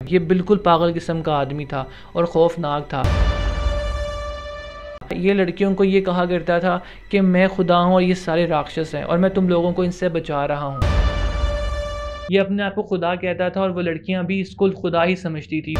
ये बिल्कुल पागल किस्म का आदमी था और खौफनाक था। ये लड़कियों को ये कहा करता था कि मैं खुदा हूँ और ये सारे राक्षस हैं और मैं तुम लोगों को इनसे बचा रहा हूँ। ये अपने आप को खुदा कहता था और वो लड़कियाँ भी इसको खुदा ही समझती थी।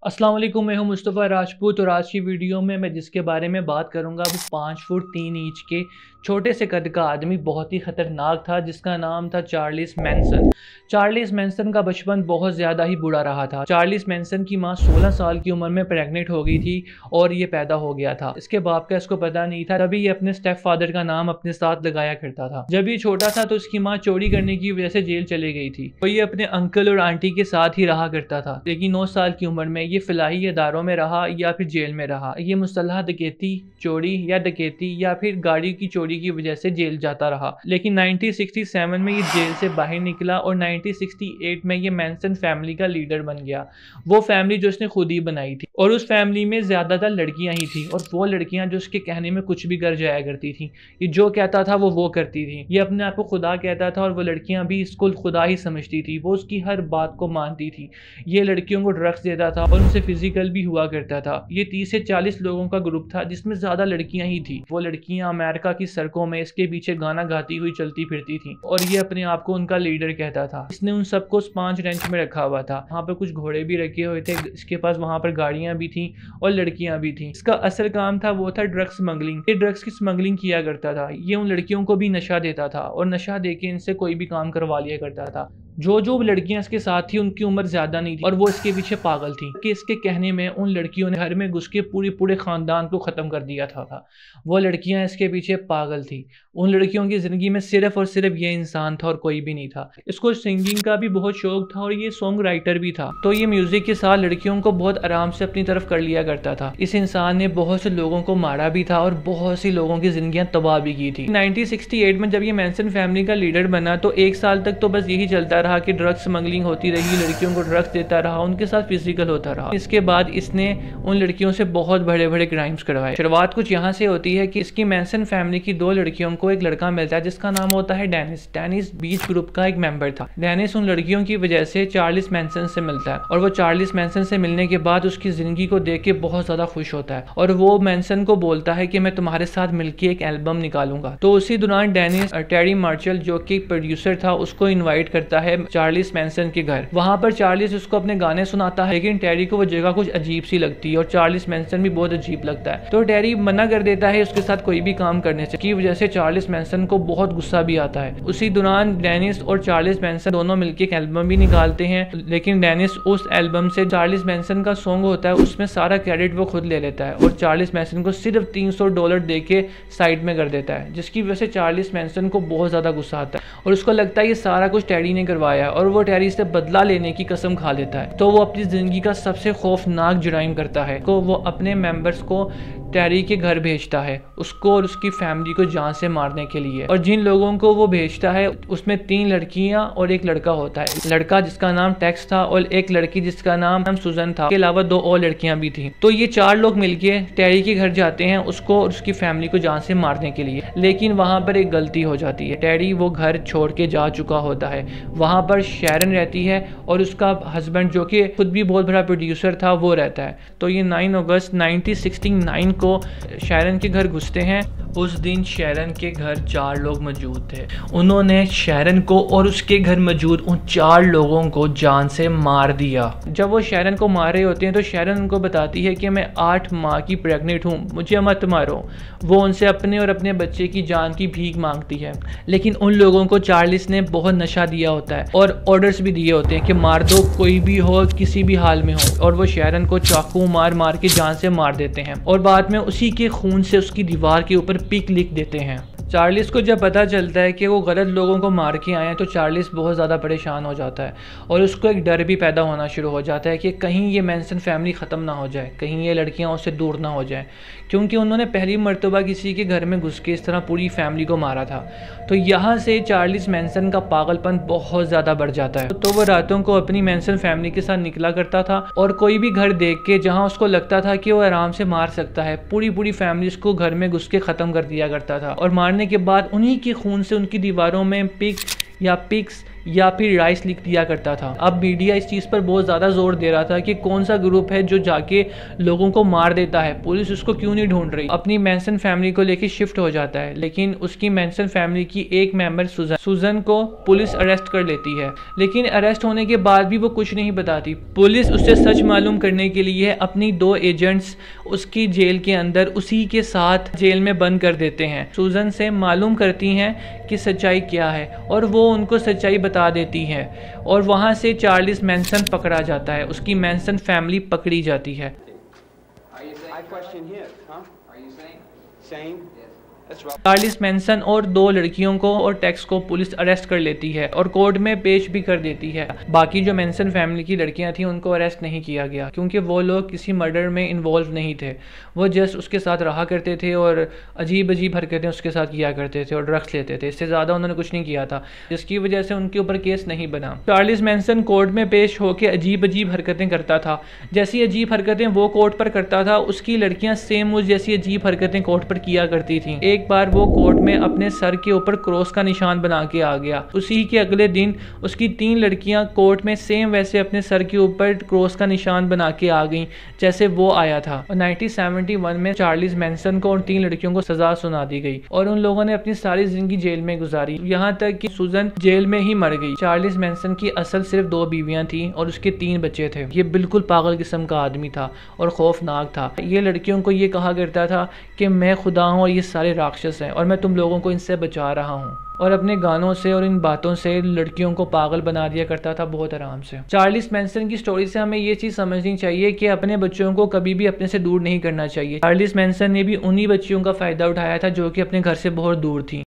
अस्सलाम वालेकुम, मैं हूं मुस्तफ़ा राजपूत और आज की वीडियो में मैं जिसके बारे में बात करूंगा वो 5 फुट 3 इंच के छोटे से कद का आदमी बहुत ही ख़तरनाक था जिसका नाम था चार्ल्स मैनसन। चार्ल्स मैनसन का बचपन बहुत ज़्यादा ही बुरा रहा था। चार्ल्स मैनसन की माँ 16 साल की उम्र में प्रेग्नेंट हो गई थी और ये पैदा हो गया था। इसके बाप का इसको पता नहीं था, तभी ये अपने स्टेप फादर का नाम अपने साथ लगाया करता था। जब ये छोटा था तो इसकी माँ चोरी करने की वजह से जेल चले गई थी, तो ये अपने अंकल और आंटी के साथ ही रहा करता था। लेकिन 9 साल की उम्र में ये फलाही अदारों में रहा या फिर जेल में रहा। ये मुसल्लह डकैती, चोरी या डकैती या फिर गाड़ी की चोरी की वजह से जेल जाता रहा। लेकिन 1967 में ये जेल से बाहर निकला और 1968 में ये मैनसन फैमिली का लीडर बन गया। वो फैमिली जो उसने खुद ही बनाई थी और उस फैमिली में ज़्यादातर लड़कियां ही थी और वो लड़कियां जो उसके कहने में कुछ भी कर जाया करती थी। ये जो कहता था वो करती थी। ये अपने आप को खुदा कहता था और वो लड़कियां भी इसको खुदा ही समझती थी। वो उसकी हर बात को मानती थी। ये लड़कियों को ड्रग्स देता था और उनसे फिजिकल भी हुआ करता था। ये 30 से 40 लोगों का ग्रुप था जिसमें ज़्यादा लड़कियां ही थी। वो लड़कियां अमेरिका की सड़कों में इसके पीछे गाना गाती हुई चलती फिरती थी और ये अपने आप को उनका लीडर कहता था। इसने उन सबको स्पांज रेंच में रखा हुआ था। वहाँ पर कुछ घोड़े भी रखे हुए थे, इसके पास वहाँ पर गाड़ियाँ भी थी और लड़कियाँ भी थी। इसका असल काम था वो था ड्रग्स स्मगलिंग। ये ड्रग्स की स्मगलिंग किया करता था। ये उन लड़कियों को भी नशा देता था और नशा देके इनसे कोई भी काम करवा लिया करता था। जो लड़कियां इसके साथ थी उनकी उम्र ज्यादा नहीं थी और वो इसके पीछे पागल थी कि इसके कहने में उन लड़कियों ने घर में घुस के पूरे खानदान को खत्म कर दिया था। वो लड़कियां इसके पीछे पागल थी। उन लड़कियों की जिंदगी में सिर्फ और सिर्फ ये इंसान था और कोई भी नहीं था। इसको सिंगिंग का भी बहुत शौक था और ये सॉन्ग राइटर भी था, तो ये म्यूजिक के साथ लड़कियों को बहुत आराम से अपनी तरफ कर लिया करता था। इस इंसान ने बहुत से लोगों को मारा भी था और बहुत सी लोगों की जिंदगियां तबाह भी की थी। 1968 में जब ये मैनसन फैमिली का लीडर बना तो 1 साल तक तो बस यही चलता रहा कि ड्रग्स स्मगलिंग होती रही, लड़कियों को ड्रग्स देता रहा, उनके साथ फिजिकल होता रहा। इसके बाद इसने उन लड़कियों से बहुत बड़े बड़े क्राइम्स करवाए। शुरुआत कुछ यहाँ से होती है कि इसकी मैनसन फैमिली की 2 लड़कियों को एक लड़का मिलता है जिसका नाम होता है डेनिस। डेनिस बीच ग्रुप का एक मेंबर था। डेनिस उन लड़कियों की वजह से चार्ल्स मैनसन से मिलता है और वो चार्ल्स मैनसन से मिलने के बाद उसकी जिंदगी को देख के बहुत ज्यादा खुश होता है और वो मैनसन को बोलता है कि मैं तुम्हारे साथ मिलकर एक एल्बम निकालूंगा। तो उसी दौरान डेनिस टेरी मार्शल जो कि प्रोड्यूसर था उसको इन्वाइट करता है चार्ल्स मैनसन के घर। वहां पर चार्ल्स उसको अपने गाने सुनाता है, लेकिन टेरी को वो जगह कुछ अजीब सी लगती है और चार्ल्स मैनसन भी बहुत अजीब लगता है। तो टेरी मना कर देता है उसके साथ कोई भी काम करने से, की वजह से चार्ल्स मैनसन को बहुत गुस्सा भी आता है। उसी दौरान डेनिस और चार्ल्स मैनसन दोनों मिलकर एक एल्बम भी निकालते हैं, लेकिन डेनिस उस एल्बम से चार्ल्स मैनसन का सॉन्ग होता है उसमें सारा क्रेडिट वो खुद ले लेता है और चार्ल्स मैनसन को सिर्फ $300 दे के साइड में कर देता है, जिसकी वजह से चार्ल्स मैनसन को बहुत ज्यादा गुस्सा आता है और उसको लगता है ये सारा कुछ टेरी ने करवाया और वो टेरी से बदला लेने की कसम खा लेता है। तो वो अपनी जिंदगी का सबसे खौफनाक जुराइम करता है। तो वो अपने मेंबर्स को टेरी के घर भेजता है, उसको और उसकी फैमिली को जान से मारने के लिए। और जिन लोगों को वो भेजता है उसमें 3 लड़कियां और एक लड़का होता है। लड़का जिसका नाम टेक्स था और एक लड़की जिसका नाम सुजन था। इसके अलावा 2 और लड़कियां भी थी। तो ये 4 लोग मिलके टेरी के घर जाते हैं उसको और उसकी फैमिली को जान से मारने के लिए। लेकिन वहां पर एक गलती हो जाती है। टेरी वो घर छोड़ के जा चुका होता है। वहां पर शैरन रहती है और उसका हस्बैंड जो कि खुद भी बहुत बड़ा प्रोड्यूसर था वो रहता है। तो ये 9 अगस्त 1969 को शैरन के घर घुसते हैं। उस दिन शैरन के घर 4 लोग मौजूद थे। उन्होंने शैरन को और उसके घर मौजूद उन 4 लोगों को जान से मार दिया। जब वो शैरन को मार रहे होते हैं तो शैरन उनको बताती है कि मैं 8 माह की प्रेग्नेंट हूँ, मुझे मत मारो। वो उनसे अपने और अपने बच्चे की जान की भीख मांगती है, लेकिन उन लोगों को चार्ल्स ने बहुत नशा दिया होता है और ऑर्डर्स भी दिए होते हैं कि मार दो, कोई भी हो, किसी भी हाल में हो। और वो शैरन को चाकू मार के जान से मार देते हैं और बाद में उसी के खून से उसकी दीवार के ऊपर पिक लिख देते हैं। चार्ल्स को जब पता चलता है कि वो गलत लोगों को मार के आए हैं तो चार्ल्स बहुत ज़्यादा परेशान हो जाता है और उसको एक डर भी पैदा होना शुरू हो जाता है कि कहीं ये मैनसन फैमिली ख़त्म ना हो जाए, कहीं ये लड़कियां उससे दूर ना हो जाएं, क्योंकि उन्होंने पहली मर्तबा किसी के घर में घुस के इस तरह पूरी फैमिली को मारा था। तो यहाँ से चार्ल्स मैनसन का पागलपन बहुत ज़्यादा बढ़ जाता है। तो वो रातों को अपनी मैनसन फैमिली के साथ निकला करता था और कोई भी घर देख के जहाँ उसको लगता था कि वो आराम से मार सकता है, पूरी फैमिली उसको घर में घुस के ख़त्म कर दिया करता था और मारने के बाद उन्हीं के खून से उनकी दीवारों में पिक्स या फिर राइस लिख दिया करता था। अब मीडिया इस चीज़ पर बहुत ज़्यादा जोर दे रहा था कि कौन सा ग्रुप है जो जाके लोगों को मार देता है, पुलिस उसको क्यों नहीं ढूंढ रही। अपनी मैंसन फैमिली को लेकर शिफ्ट हो जाता है, लेकिन उसकी मैंसन फैमिली की एक मेंबर सुजन को पुलिस अरेस्ट कर लेती है। लेकिन अरेस्ट होने के बाद भी वो कुछ नहीं बताती। पुलिस उससे सच मालूम करने के लिए अपनी 2 एजेंट्स उसकी जेल के अंदर उसी के साथ जेल में बंद कर देते हैं। सुजन से मालूम करती हैं कि सच्चाई क्या है और वो उनको सच्चाई बता देती है और वहाँ से चार्ल्स मैनसन पकड़ा जाता है, उसकी मैनसन फैमिली पकड़ी जाती है। चार्ल्स मैनसन और 2 लड़कियों को और टेक्स को पुलिस अरेस्ट कर लेती है और कोर्ट में पेश भी कर देती है। बाकी जो मैनसन फैमिली की लड़कियां थी उनको अरेस्ट नहीं किया गया क्योंकि वो लोग किसी मर्डर में इन्वॉल्व नहीं थे। वो जस्ट उसके साथ रहा करते थे और अजीब अजीब हरकतें उसके साथ किया करते थे और ड्रग्स लेते थे। इससे ज़्यादा उन्होंने कुछ नहीं किया था, जिसकी वजह से उनके ऊपर केस नहीं बना। चार्ल्स मैनसन कोर्ट में पेश होकर अजीब अजीब हरकतें करता था। जैसी अजीब हरकतें वो कोर्ट पर करता था, उसकी लड़कियां सेम उस जैसी अजीब हरकतें कोर्ट पर किया करती थी। एक बार वो कोर्ट में अपने सर के ऊपर क्रॉस का निशान बना के आ गया। उसी के अगले दिन उसकी 3 लड़कियां कोर्ट में सेम वैसे अपने सर के ऊपर क्रॉस का निशान बना के आ गईं जैसे वो आया था। 1971 में चार्ल्स मैनसन को और 3 लड़कियों को सजा सुना दी गई और उन लोगों ने अपनी सारी जिंदगी जेल में गुजारी, यहाँ तक कि सुजन जेल में ही मर गई। चार्ल्स मैनसन की असल सिर्फ 2 बीवियां थी और उसके 3 बच्चे थे। ये बिल्कुल पागल किस्म का आदमी था और खौफनाक था। ये लड़कियों को ये कहा करता था कि मैं खुदा हूँ और ये सारे राक्षस हैं और मैं तुम लोगों को इनसे बचा रहा हूँ, और अपने गानों से और इन बातों से लड़कियों को पागल बना दिया करता था बहुत आराम से। चार्ल्स मैनसन की स्टोरी से हमें ये चीज़ समझनी चाहिए कि अपने बच्चों को कभी भी अपने से दूर नहीं करना चाहिए। चार्ल्स मैनसन ने भी उन्हीं बच्चियों का फ़ायदा उठाया था जो कि अपने घर से बहुत दूर थी।